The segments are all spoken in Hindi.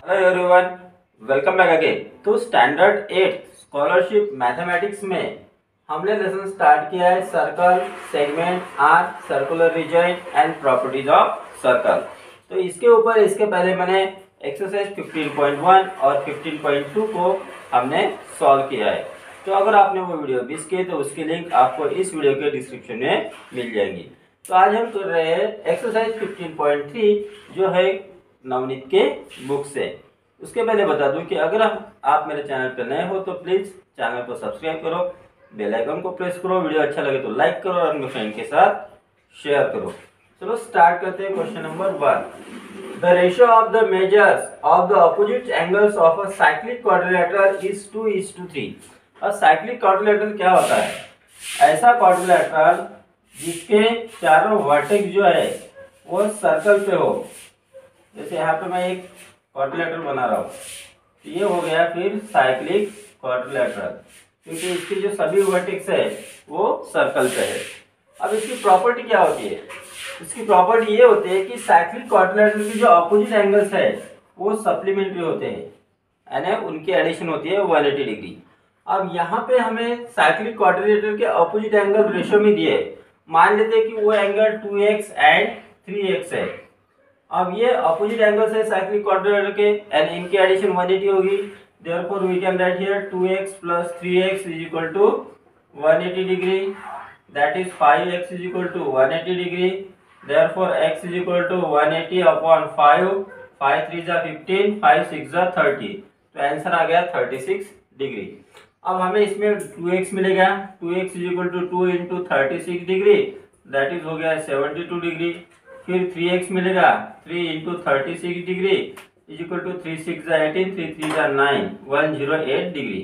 Hello everyone, welcome back again. तो स्टैंडर्ड 8 स्कॉलरशिप मैथमेटिक्स में हमने लेसन स्टार्ट किया है circle, segment, arc, circular region and properties of circle. तो इसके ऊपर इसके पहले मैंने एक्सरसाइज 15.1 और 15.2 को हमने सॉल्व किया है। तो अगर आपने वो वीडियो मिस किए तो उसकी लिंक आपको इस वीडियो के डिस्क्रिप्शन में मिल जाएंगी। तो आज हम कर रहे हैं एक्सरसाइज 15.3 जो है नवनीत के बुक से। उसके पहले बता दूं कि अगर आप मेरे चैनल पर नए हो तो प्लीज़ चैनल को सब्सक्राइब करो, बेल आइकन को प्रेस करो, वीडियो अच्छा लगे तो लाइक करो और अपने फ्रेंड के साथ शेयर करो। चलो स्टार्ट करते हैं। Question number 1, the ratio of the measures of the opposite angles of a cyclic quadrilateral is 2:3। और साइक्लिक क्वाड्रिलेटरल क्या होता है? ऐसा क्वाड्रिलेटरल जिसके चारों वर्टेक्स जो है वो सर्कल पे हो। जैसे यहाँ पे मैं एक क्वाड्रिलेटरल बना रहा हूँ, तो ये हो गया फिर साइक्लिक क्वाड्रिलेटरल, क्योंकि इसके जो सभी वर्टेक्स है वो सर्कल पे है। अब इसकी प्रॉपर्टी क्या होती है? इसकी प्रॉपर्टी ये होती है कि साइक्लिक क्वाड्रिलेटरल की जो अपोजिट एंगल्स है वो सप्लीमेंट्री होते हैं, यानी उनकी एडिशन होती है 180 डिग्री। अब यहाँ पे हमें साइक्लिक क्वाड्रिलेटरल के अपोजिट एंगल रेशियो में दिए। मान लेते हैं कि वो एंगल 2x एंड 3x है। अब ये अपोजिट एंगल्स है साइक्लिक क्वाड्रिलेटरल के एंड इनकी एडिशन 180 होगी। Therefore we can write here 2x plus 3x is equal to 180 degree, that is 5x is equal to 180 degree. Therefore x is equal to 180 upon 5, 5 3 जा 15, 5 6 जा 30, तो आंसर आ गया 36 डिग्री। अब हमें इसमें 2x मिलेगा, 2x is equal to 2 into 36 degree, that is हो गया 72 डिग्री। फिर 3x मिलेगा, 3 into 36 degree is equal to 3 6 18, 3 3 9, 108 degree.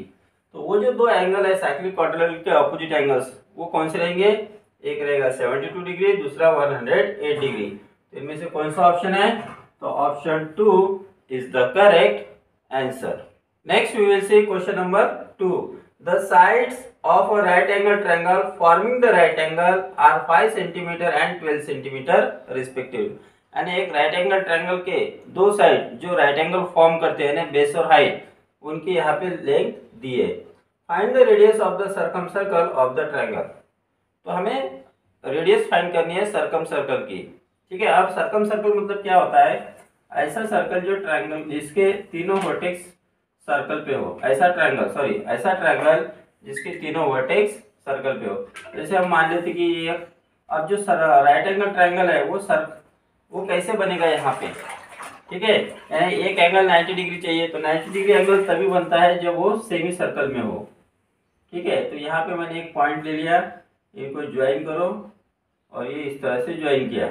तो वो जो दो एंगल है साइक्लिक क्वाड्रिलेटरल के अपोजिट एंगल्स वो कौन से रहेंगे? एक रहेगा 72 डिग्री, दूसरा 108 डिग्री। तो इनमें से कौन सा ऑप्शन है? तो option 2 is the correct answer. Next we will see question number 2, the sides of a right angle triangle forming the right angle are 5 cm and 12 cm respective। यानी एक राइट एंगल ट्रायंगल के दो साइड जो राइट एंगल फॉर्म करते हैं, बेस और हाइट, उनकी यहाँ पे लेंथ दी है। Find the radius of the circum circle of the triangle. तो हमें रेडियस फाइंड करनी है सर्कम सर्कल की। ठीक है। अब सर्कम सर्कल मतलब क्या होता है? ऐसा सर्कल जो ट्रायंगल जिसके तीनों वर्टेक्स सर्कल पे हो, ऐसा ट्रायंगल जिसके तीनों वर्टेक्स सर्कल पे हो। जैसे हम मान लेते कि ये अब जो राइट एंगल ट्रायंगल है वो कैसे बनेगा यहाँ पे? ठीक है, यानी एक एंगल 90 डिग्री चाहिए, तो 90 डिग्री एंगल तभी बनता है जब वो सेमी सर्कल में हो। ठीक है, तो यहाँ पे मैंने एक पॉइंट ले लिया, इनको ज्वाइन करो और ये इस तरह से ज्वाइन किया।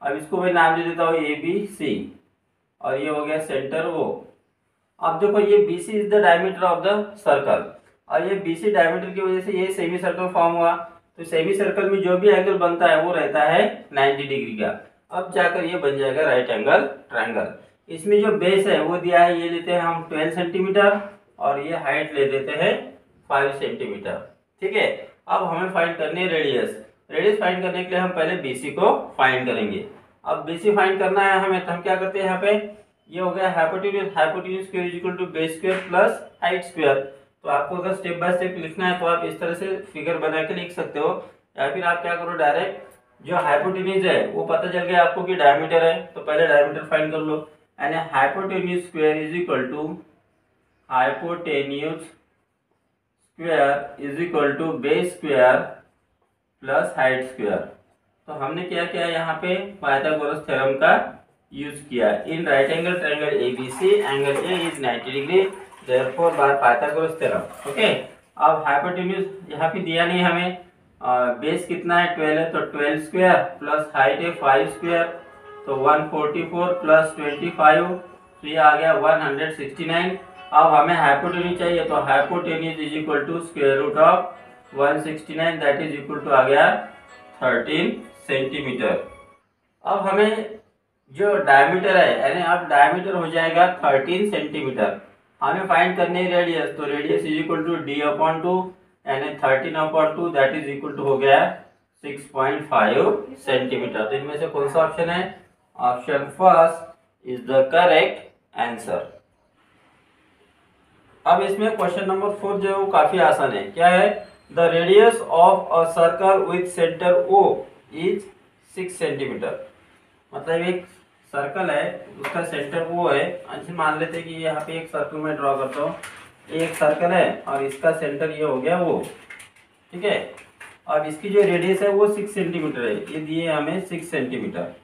अब इसको मैं नाम दे देता हूँ ABC और ये हो गया सेंटर O। अब देखो ये BC is the diameter of the circle और ये BC डायमीटर की वजह से ये सेमी सर्कल फॉर्म हुआ। तो सेमी सर्कल में जो भी एंगल बनता है वो रहता है 90 डिग्री का। अब जाकर ये बन जाएगा राइट एंगल ट्रायंगल। इसमें जो बेस है वो दिया है, ये लेते हैं हम 12 सेंटीमीटर और ये हाइट ले देते हैं 5 सेंटीमीटर। ठीक है, अब हमें फाइंड करनी है रेडियस फाइंड करने के लिए हम पहले BC को फाइंड करेंगे। अब BC फाइंड करना है हमें, तो हम क्या करते हैं, यहाँ पे ये हो गया hypotenuse square is equal to base square plus height square. तो आपको अगर स्टेप बाय स्टेप लिखना है तो आप इस तरह से फिगर बना के लिख सकते हो, या फिर आप क्या करो डायरेक्ट जो हाइपोटेन्यूज है वो पता चल गया आपको कि डायमीटर है, तो पहले डायमीटर फाइंड कर लो। यानी hypotenuse square is equal to base square plus height square. तो हमने क्या किया यहाँ पे? पाइथागोरस थ्योरम का यूज किया। In right angle triangle ABC angle A is 90 degree, therefore by Pythagoras theorem. Okay, अब हाइपोटेन्यूज यहाँ पे दिया नहीं हमें, बेस कितना है 12 है, तो 12 स्क्वायर प्लस हाइट है 5 स्क्वायर, तो 144 प्लस 25, तो ये आ गया 169। अब हमें हाइपोटेन्यूज चाहिए, तो hypotenuse is equal to square root of 169, that is equal to आ गया 13 सेंटीमीटर। अब हमें जो डायमीटर है, यानी अब डायमीटर हो जाएगा 13 सेंटीमीटर। हमें फाइंड करनी है रेडियस, तो radius is equal to D/2, यानी 13/2 दैट इज इक्वल टू हो गया 6.5 सेंटीमीटर। तो इनमें से कौन सा ऑप्शन है? Option first is the correct answer. अब इसमें क्वेश्चन नंबर 4 जो है वो काफी आसान है। क्या है? The radius of a circle with centre O is 6 centimetre. मतलब एक सर्कल है, उसका सेंटर ओ है। अच्छा मान लेते हैं कि यहाँ पे एक सर्कल मैं ड्रॉ करता हूँ, एक सर्कल है और इसका सेंटर ये हो गया वो, ठीक है। अब इसकी जो रेडियस है वो 6 सेंटीमीटर है, ये दिए हमें 6 centimetre.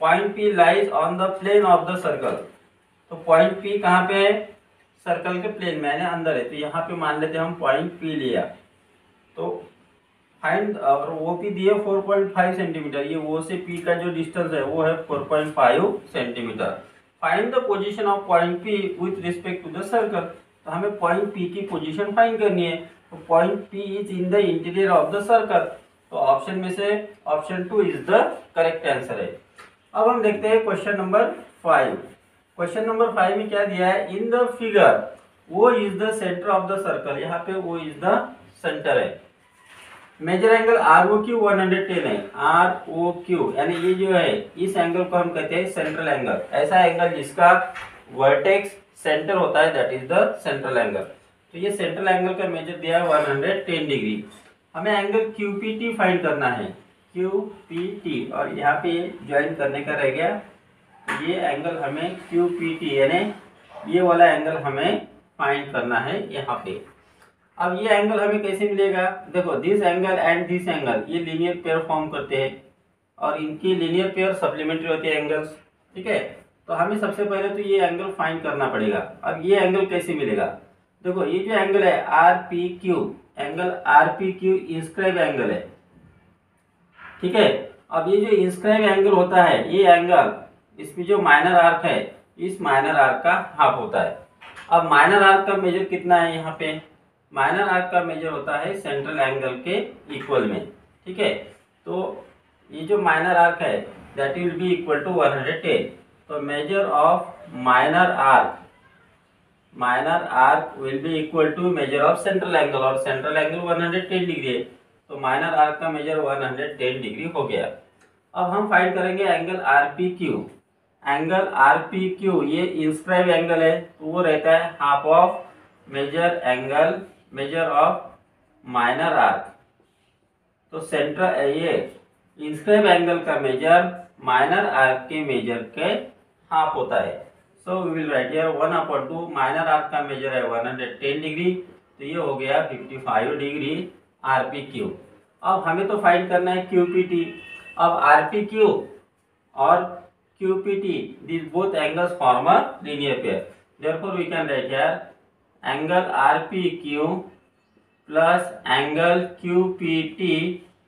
Point P lies on the plane of the circle. तो पॉइंट पी कहाँ पे है? सर्कल के प्लेन में, यानी अंदर है। तो यहाँ पे मान लेते हैं हम पॉइंट पी लिया। तो फाइंड, और वो पी दिए 4.5 सेंटीमीटर, ये वो से पी का जो डिस्टेंस है वो है 4.5 centimetre. Find the position of point P with respect to the circle. तो हमें पॉइंट पी की पोजीशन फाइंड करनी है। तो point P is in the interior of the circle. तो ऑप्शन में से option 2 is the correct answer है। अब हम देखते हैं क्वेश्चन नंबर 5। क्वेश्चन नंबर 5 में क्या दिया है? In the figure O is the centre of the circle. यहाँ पे वो इज द सेंटर है। Measure angle R O Q 110 है। आर ओ क्यू यानी ये जो है, इस एंगल को हम कहते हैं सेंट्रल एंगल। ऐसा एंगल जिसका वर्टेक्स सेंटर होता है, that is the central angle. तो ये सेंट्रल एंगल का मेजर दिया है 110 डिग्री। हमें एंगल क्यूपीटी फाइंड करना है, क्यूपीटी, और यहाँ पे ज्वाइन करने का रह गया। ये एंगल हमें क्यूपीटी यानी ये वाला एंगल हमें फाइंड करना है यहाँ पे। अब ये एंगल हमें कैसे मिलेगा? देखो, this angle and this angle ये लीनियर पेयर फॉर्म करते हैं और इनकी लीनियर पेयर सप्लीमेंट्री होती है एंगल्स, ठीक है। तो हमें सबसे पहले तो ये एंगल फाइंड करना पड़ेगा। अब ये एंगल कैसे मिलेगा? देखो, ये जो एंगल है are P Q, angle R P Q inscribe angle है, ठीक है। अब ये जो इंस्क्राइब एंगल होता है, ये एंगल, इसमें जो माइनर आर्क है, इस माइनर आर्क का हाफ होता है। अब माइनर आर्क का मेजर कितना है? यहाँ पे माइनर आर्क का मेजर होता है सेंट्रल एंगल के इक्वल में, ठीक है। तो ये जो माइनर आर्क है that will be equal to 110। तो measure of minor arc will be equal to measure of central angle, और सेंट्रल एंगल 110 डिग्री है। तो माइनर आर्क का मेजर 110 डिग्री हो गया। अब हम फाइंड करेंगे angle R P Q. Angle R P Q ये इंस्क्राइब एंगल है, तो वो रहता है half of measure of minor arc. तो सेंट्रल ये इंस्क्राइब एंगल का मेजर माइनर आर्क के मेजर के हाफ होता है। So we will write here 1/2। Minor arc का मेजर है 110 डिग्री, तो ये हो गया 55 डिग्री आरपीक्यू। अब हमें तो फाइंड करना है क्यूपीटी। अब आरपीक्यू और QPT this both angles form a linear pair, therefore we can write here angle RPQ plus angle QPT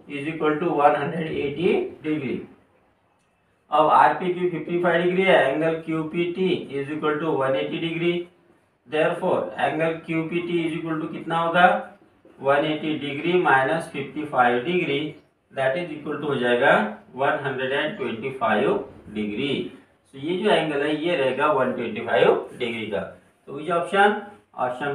is equal to 180 degree. अब आरपीक्यू 55 डिग्री है, angle QPT is equal to 180 degree. Therefore angle QPT is equal to कितना होगा? 180 degree minus 55 degree, that is equal to हो जाएगा 125 डिग्री। तो ये जो एंगल है ये रहेगा 125 डिग्री का। तो which option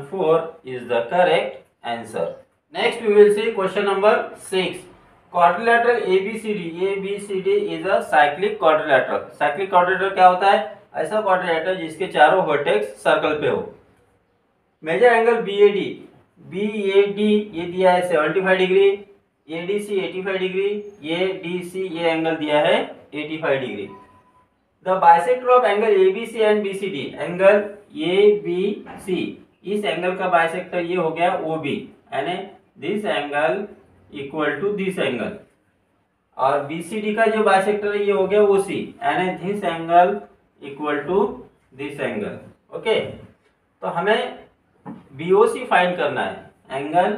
4 is the correct answer. Next we will see question number 6। Quadrilateral ABCD is a cyclic quadrilateral. Cyclic quadrilateral क्या होता है? ऐसा क्वाड्रिलेटरल जिसके चारों वर्टेक्स सर्कल पे हो। मेजर एंगल BAD ये दिया है 75 डिग्री, ADC 85 डिग्री, ADC ये एंगल दिया है 85 degree. The bisector of angle ABC and BCD, angle ABC इस एंगल का बाइसेक्टर ये हो गया OB, यानी this angle equal to this angle, और BCD का जो बाइसेक्टर है ये हो गया OC, यानी this angle equal to this angle. Okay, तो हमें BOC फाइंड करना है, एंगल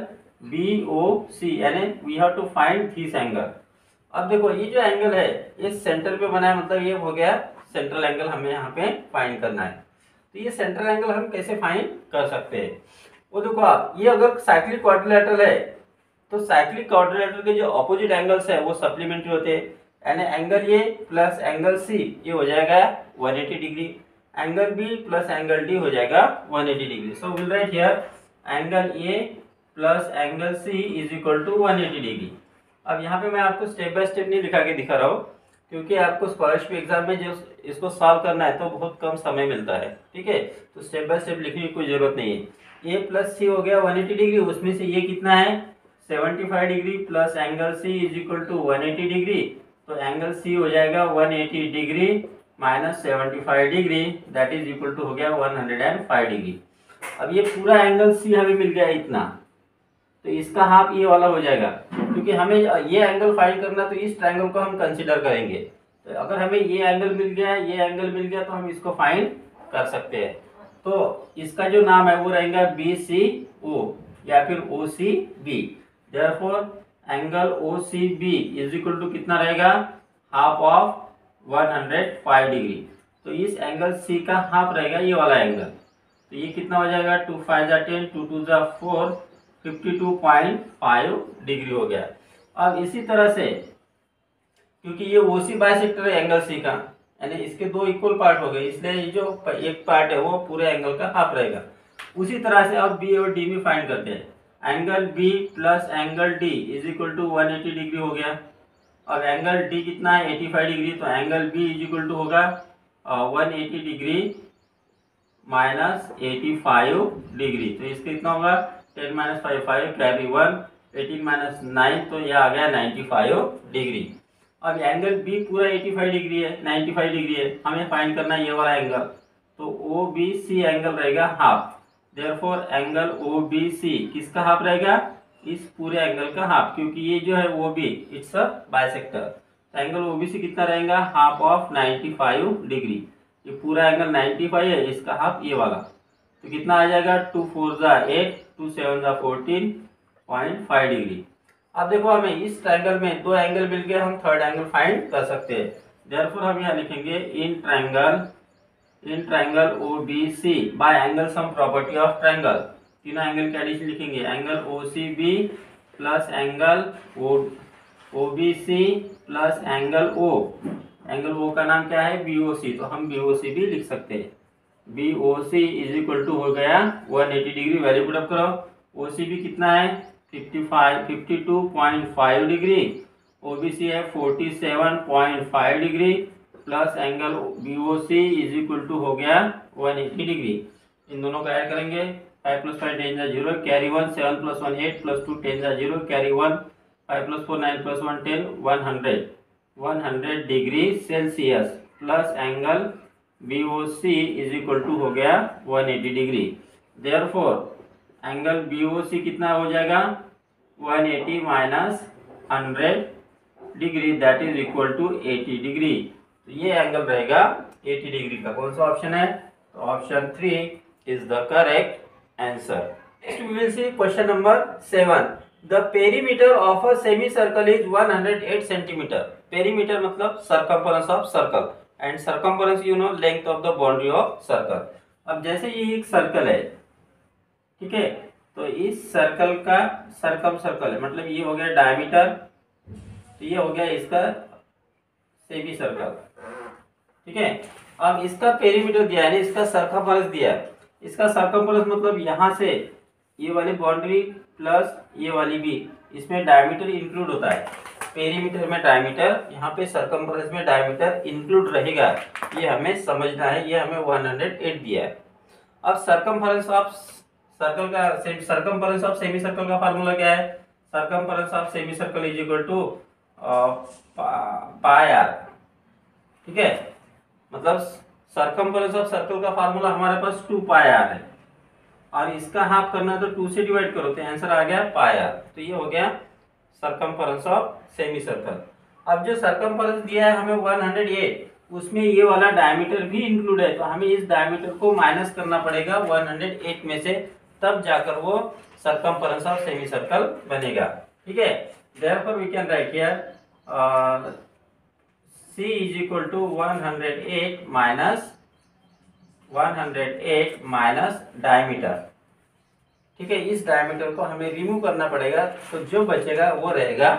BOC, यानी we have to find this angle. अब देखो ये जो एंगल है इस सेंटर पे बना है, मतलब ये हो गया सेंट्रल एंगल, हमें यहाँ पे फाइंड करना है। तो ये सेंट्रल एंगल हम कैसे फाइंड कर सकते हैं? वो देखो आप, ये अगर साइक्लिक क्वाड्रिलेटरल है तो साइक्लिक क्वाड्रिलेटरल के जो ऑपोजिट एंगल्स है वो सप्लीमेंट्री होते हैं, यानी angle A plus angle C ये हो जाएगा 180 degree, angle B plus angle D हो जाएगा 180 degree. So will write here angle A plus angle C is equal to 180 degree. अब यहाँ पे मैं आपको स्टेप बाय स्टेप नहीं लिखा के दिखा रहा हूँ, क्योंकि आपको स्कॉलरशिप एग्जाम में जो इसको सॉल्व करना है तो बहुत कम समय मिलता है, ठीक है। तो स्टेप बाय स्टेप लिखने की कोई ज़रूरत नहीं है। ए प्लस सी हो गया 180 डिग्री, उसमें से ये कितना है 75 degree plus angle C is equal to 180 degree. तो एंगल सी हो जाएगा 180 degree minus 75 degree, that is equal to हो गया 105 डिग्री। अब ये पूरा एंगल सी हमें मिल गया इतना, तो इसका हाफ ये वाला हो जाएगा। क्योंकि हमें ये एंगल फाइंड करना, तो इस ट्रायंगल को हम कंसीडर करेंगे। तो अगर हमें ये एंगल मिल गया, ये एंगल मिल गया, तो हम इसको फाइंड कर सकते हैं। तो इसका जो नाम है वो रहेगा बी सी ओ या फिर O C B. Therefore angle O C B is equal to कितना रहेगा, हाफ ऑफ 105 डिग्री। तो इस एंगल सी का हाफ रहेगा ये वाला एंगल। तो ये कितना हो जाएगा 2 5 जा 10, 2 2 जा 4, 52.5 डिग्री हो गया। अब इसी तरह से क्योंकि ये ओसी बाइसेक्टर है एंगल सी का, यानी इसके दो इक्वल पार्ट हो गए, इसलिए ये जो एक पार्ट है वो पूरे एंगल का हाफ रहेगा। उसी तरह से अब बी और डी में फाइंड करते हैं। Angle B plus angle D is equal to 180 degree हो गया। अब एंगल डी कितना है 85 डिग्री, तो angle B is equal to होगा 180 डिग्री माइनस 85 डिग्री। तो इसका कितना होगा 10 माइनस 5 5 कैरी 1, 18 माइनस 9, तो यह आ गया 95 डिग्री। अब एंगल बी पूरा 85 डिग्री है, 95 डिग्री है, हमें फाइंड करना है ये वाला एंगल। तो ओ बी सी एंगल रहेगा half. Therefore angle O B C किसका हाफ रहेगा, इस पूरे एंगल का हाफ, क्योंकि ये जो है O B it's a bisector. तो एंगल ओ बी सी कितना रहेगा, हाफ ऑफ 95 डिग्री। ये पूरा एंगल 95 है, इसका हाफ ये वाला। तो कितना आ जाएगा 2 4 जा 8, 2 7 जा 14.5 डिग्री। अब देखो हमें इस ट्रायंगल में दो एंगल मिल गए, हम थर्ड एंगल फाइंड कर सकते हैं। देयरफॉर हम यहाँ लिखेंगे in triangle O B C by angle sum property of triangle. तीनों एंगल के एडिशन लिखेंगे, angle O C B plus angle O B C plus angle O. Angle O का नाम क्या है बी ओ सी, तो हम बी ओ सी भी लिख सकते हैं। B O C is equal to हो गया 180 डिग्री, वैल्यू पुट अप करो। ओ सी बी कितना है 52.5 डिग्री, ओ बी सी है 47.5 degree, plus angle B O C is equal to हो गया 180 डिग्री। इन दोनों का ऐड करेंगे, 5 + 5 10 जा 0, कैरी 1, 7 + 1 8 + 2 10 जा 0, carry 1, 5 + 4 9 + 1 10, 100 degree Celsius, plus angle B O C is equal to हो गया 180 degree. Therefore angle B O C कितना हो जाएगा 180 minus 100 degree, that is equal to 80 degree. तो ये एंगल रहेगा 80 डिग्री का। कौन सा ऑप्शन है, तो option 3 is the correct answer. Next we will see question number 7। The perimeter of a semi circle is 108 centimetre. Perimeter मतलब circumference of circle, and circumference you know length of the boundary of circle. अब जैसे ये एक सर्कल है, ठीक है, तो इस सर्कल का सर्कल है, मतलब ये हो गया डायमीटर, तो ये हो गया इसका सेमी सर्कल, ठीक है। अब इसका पेरीमीटर दिया है, इसका सर्कमफरेंस दिया है। इसका सर्कमफरेंस मतलब यहाँ से ये वाली बाउंड्री प्लस ये वाली भी, इसमें डायमीटर इंक्लूड होता है। पेरीमीटर में डायमीटर, यहाँ पे सर्कमफरेंस में डायमीटर इंक्लूड रहेगा, ये हमें समझना है। ये हमें 108 दिया है। अब सर्कमफरेंस ऑफ सर्कल का सर्कमफरेंस ऑफ सेमी सर्कल का फार्मूला क्या है, circumference of semi circle is equal to pi r, ठीक है। मतलब सर्कमफरेंस ऑफ सर्कल का फार्मूला हमारे पास 2 पाई आर है, और इसका हाफ करना है तो 2 से डिवाइड करो, तो आंसर आ गया पाई आर। तो ये हो गया सर्कमफरेंस ऑफ सेमी सर्कल। अब जो सर्कमफरेंस दिया है हमें 108, उसमें ये वाला डायमीटर भी इंक्लूड है, तो हमें इस डायमीटर को माइनस करना पड़ेगा 108 में से, तब जाकर वो सर्कमफरेंस ऑफ सेमी सर्कल बनेगा, ठीक है। Therefore we can write here C is equal to 108 minus diameter, ठीक है। इस डायमीटर को हमें रिमूव करना पड़ेगा, तो जो बचेगा वो रहेगा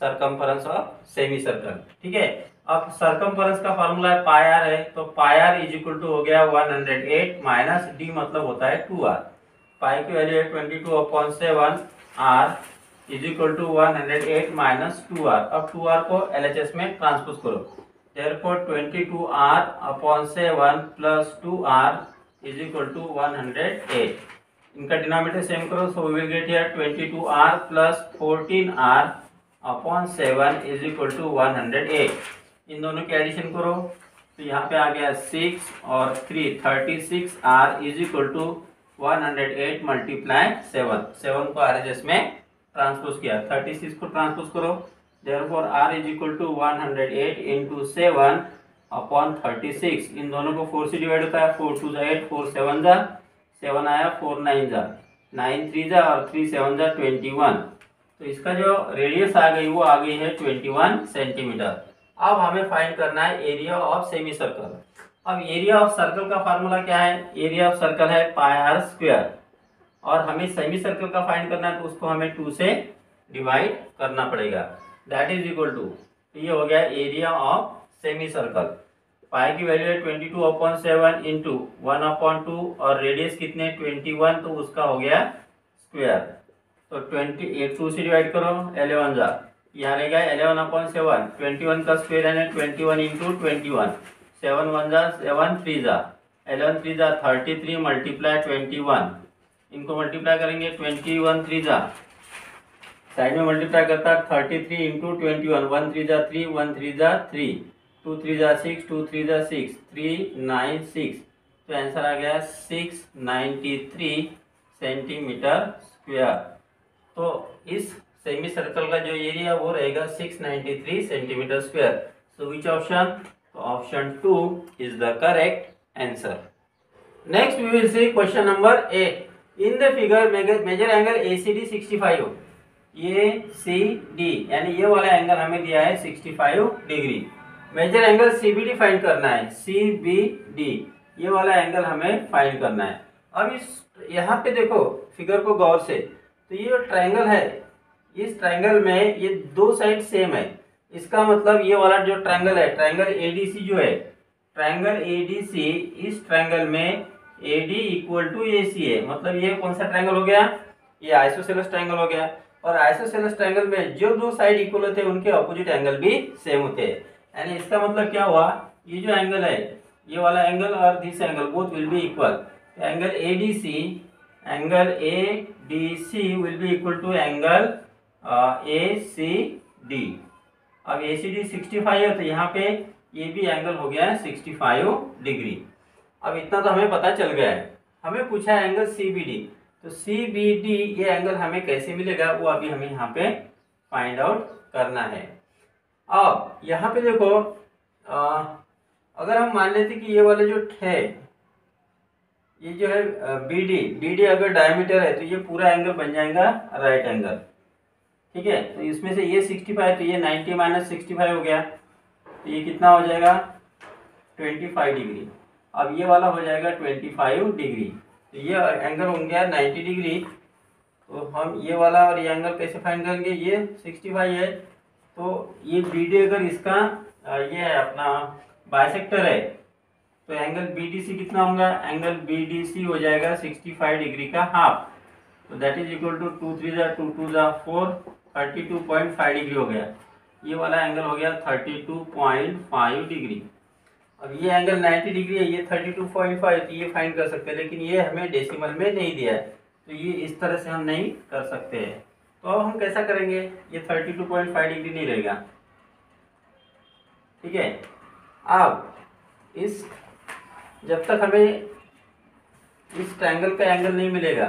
सर्कमफरेंस ऑफ सेमी सर्कल, ठीक है। अब सर्कमफरेंस का फार्मूला है पाई आर है, तो पाई आर इज इक्वल टू हो गया 108 माइनस डी मतलब होता है 2r। पाई की वैल्यू है 22/7 r, is equal to 108 minus 2r। अब 2r को LHS में ट्रांसपोज करो, therefore 22r upon 7 plus 2r is equal to 108। इनका डिनोमिनेटर सेम करो, so we will get here 22r plus 14r upon 7 is equal to 108। इन दोनों की एडिशन करो तो यहाँ पे आ गया 6 और 3 36r is equal to 108 multiply 7 को RHS में ट्रांसपोज किया, 36 को ट्रांसपोज करो, therefore r is equal to 108 into 7 upon 36। इन दोनों को 4 से डिवाइड होता है, 4 2 जा 8, 4 7 जा 7 आया, 4 9 जा 9 3 जा और 3 7 जा 21। तो इसका जो रेडियस आ गई वो आ गई है 21 सेंटीमीटर। अब हमें फाइंड करना है एरिया ऑफ सेमी सर्कल। अब एरिया ऑफ सर्कल का फार्मूला क्या है? एरिया ऑफ सर्कल है पाई आर स्क्वायर, और हमें सेमी सर्कल का फाइंड करना है तो उसको हमें 2 से डिवाइड करना पड़ेगा, दैट इज इक्वल टू, ये हो गया एरिया ऑफ सेमी सर्कल। पाई की वैल्यू है 22/7 इंटू 1/2 और रेडियस कितने 21, तो उसका हो गया स्क्वायर। तो 2 से डिवाइड करो, 11 जा, यहाँ रहेगा 11/7, 21 का स्क्वायर है 21 इंटू 21, 7 1 जा 7 3 जा 11 3 जा 33 मल्टीप्लाई 21। इनको मल्टीप्लाई करेंगे, 21 3 जा साइड में मल्टीप्लाई करता है 33 इंटू 21, 1 3 जा 3, 1 3 जा 3, 2 3 जा 6, 2 3 जा 6, 3 9 6। तो आंसर आ गया 693 सेंटीमीटर स्क्वायर। तो इस सेमी सर्कल का जो एरिया वो रहेगा 693 centimetre square. So which option? तो option 2 is the correct answer. Next we will see question number 8। In the figure measure angle ACD 65 हो, ACD यानी ये वाला एंगल हमें दिया है 65 डिग्री। मेजर एंगल CBD फाइंड करना है, CBD ये वाला एंगल हमें फाइंड करना है। अब इस यहाँ पे देखो फिगर को गौर से, तो ये जो ट्रायंगल है, इस ट्रायंगल में ये दो साइड सेम है। इसका मतलब ये वाला जो ट्रायंगल है, ट्रायंगल ADC जो है, ट्रायंगल ADC, इस ट्रायंगल में AD इक्वल टू AC है। मतलब ये कौन सा ट्रायंगल हो गया? ये आइसोसेलेस ट्रायंगल हो गया। और आइसोसेलेस ट्रायंगल में जो दो साइड इक्वल होते हैं उनके ऑपोजिट एंगल भी सेम होते हैं। यानी इसका मतलब क्या हुआ, ये जो एंगल है, ये वाला एंगल और this angle both will be equal. Angle ADC will be equal to angle ACD। अब ACD 65 है तो यहाँ पे ये भी एंगल हो गया है 65 डिग्री। अब इतना तो हमें पता चल गया है। हमें पूछा है एंगल CBD, तो CBD ये एंगल हमें कैसे मिलेगा वो अभी हमें यहाँ पे फाइंड आउट करना है। अब यहाँ पे देखो, अगर हम मान लेते कि ये वाला जो है, ये जो है BD अगर डायमीटर है तो ये पूरा एंगल बन जाएगा राइट एंगल। ठीक है, तो इसमें से ये 65 तो ये 90 माइनस 65 हो गया, तो ये कितना हो जाएगा 25 डिग्री। अब ये वाला हो जाएगा 25 डिग्री, तो ये एंगल हो गया 90 डिग्री। तो हम ये वाला और ये एंगल कैसे फाइंड करेंगे? ये 65 है तो ये BD अगर इसका ये है अपना बाइसेक्टर है तो एंगल BDC कितना होगा? एंगल BDC हो जाएगा 65 डिग्री का हाफ। तो दैट इज इक्वल टू 2 3 जा 2 2 जा 4, 32.5 डिग्री हो गया। ये वाला एंगल हो गया 32.5 डिग्री। अब ये एंगल 90 डिग्री है, ये 32.5, तो ये फाइंड कर सकते हैं, लेकिन ये हमें डेसिमल में नहीं दिया है तो ये इस तरह से हम नहीं कर सकते हैं। तो अब हम कैसा करेंगे? ये 32.5 डिग्री नहीं रहेगा। ठीक है, अब इस जब तक हमें इस ट्रायंगल का एंगल नहीं मिलेगा,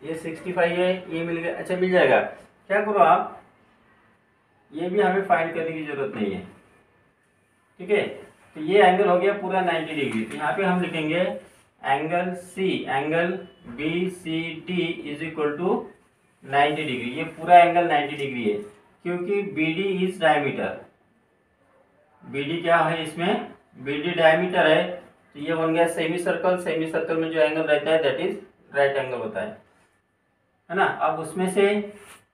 ये 65 है, ये मिल गया, अच्छा मिल जाएगा, क्या करो आप, ये भी हमें फाइंड करने की जरूरत नहीं है। ठीक है, तो ये एंगल हो गया पूरा 90 डिग्री। तो यहाँ पे हम लिखेंगे angle BCD is equal to 90 degree. ये पूरा एंगल 90 डिग्री है क्योंकि BD इज डायमीटर। BD क्या है इसमें? BD डायमीटर है, तो ये बन गया सेमी सर्कल। सेमी सर्कल में जो एंगल रहता है दैट इज राइट एंगल होता है ना। अब उसमें से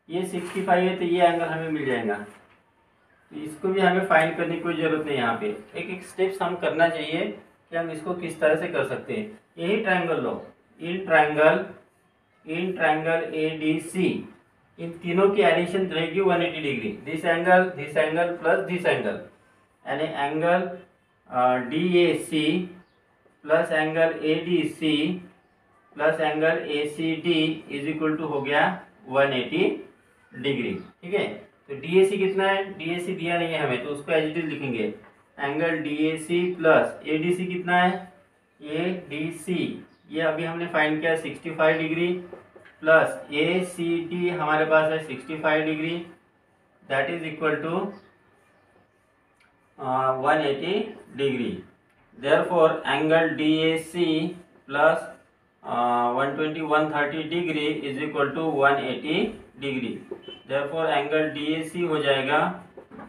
ये 65 है तो ये एंगल हमें मिल जाएगा, तो इसको भी हमें फाइंड करने की कोई ज़रूरत नहीं। यहाँ पे एक एक स्टेप्स हम करना चाहिए कि हम इसको किस तरह से कर सकते हैं। यही ट्रायंगल लो, इन ट्रायंगल ADC इन तीनों की एडिशन रहेगी 180 डिग्री। This angle plus this angle, यानी angle DAC plus angle ADC plus angle ACD is equal to हो गया 180 डिग्री। ठीक है, तो DAC कितना है, DAC दिया नहीं है हमें, तो उसको एज इट इज लिखेंगे। एंगल DAC प्लस ADC कितना है, ADC ये अभी हमने फाइंड किया 65 डिग्री, प्लस ACD हमारे पास है 65 degree, that is equal to 180 degree. Therefore angle DAC plus 130 degree is equal to 180 degree. Therefore angle DAC हो जाएगा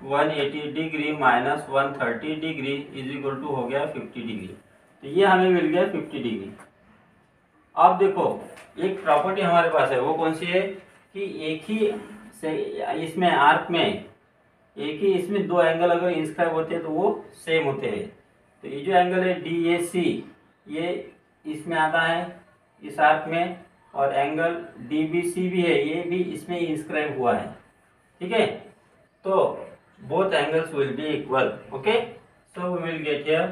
180 degree minus 130 degree is equal to हो गया 50 डिग्री। तो ये हमें मिल गया 50 डिग्री। अब देखो एक प्रॉपर्टी हमारे पास है, वो कौन सी है कि एक ही से इसमें आर्क में एक ही इसमें दो एंगल अगर इंस्क्राइब होते हैं तो वो सेम होते हैं। तो ये जो एंगल है DAC ये इसमें आता है इस आर्क में, और एंगल DBC भी है, ये भी इसमें इंस्क्राइब हुआ है। ठीक है, तो both angles will be equal. Okay, so we will get here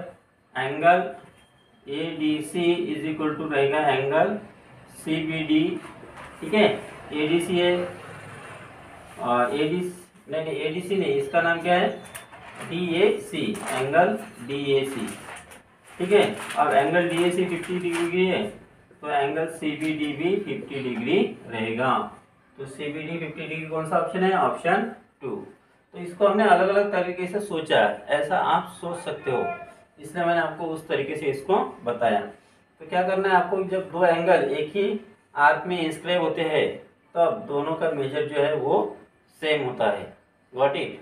angle ADC is equal to रहेगा एंगल CBD। ठीक है, ADC है और ADC नहीं, इसका नाम क्या है, DAC, एंगल DAC। ठीक है, अब एंगल DAC 50 डिग्री है, तो एंगल CBD भी 50 डिग्री रहेगा। तो CBD 50 डिग्री कौन सा ऑप्शन है, ऑप्शन 2। तो इसको हमने अलग अलग तरीके से सोचा है, ऐसा आप सोच सकते हो, इसलिए मैंने आपको उस तरीके से इसको बताया। तो क्या करना है आपको, जब दो एंगल एक ही आर्क में इंस्क्राइब होते हैं तब दोनों का मेजर जो है वो सेम होता है। Got it.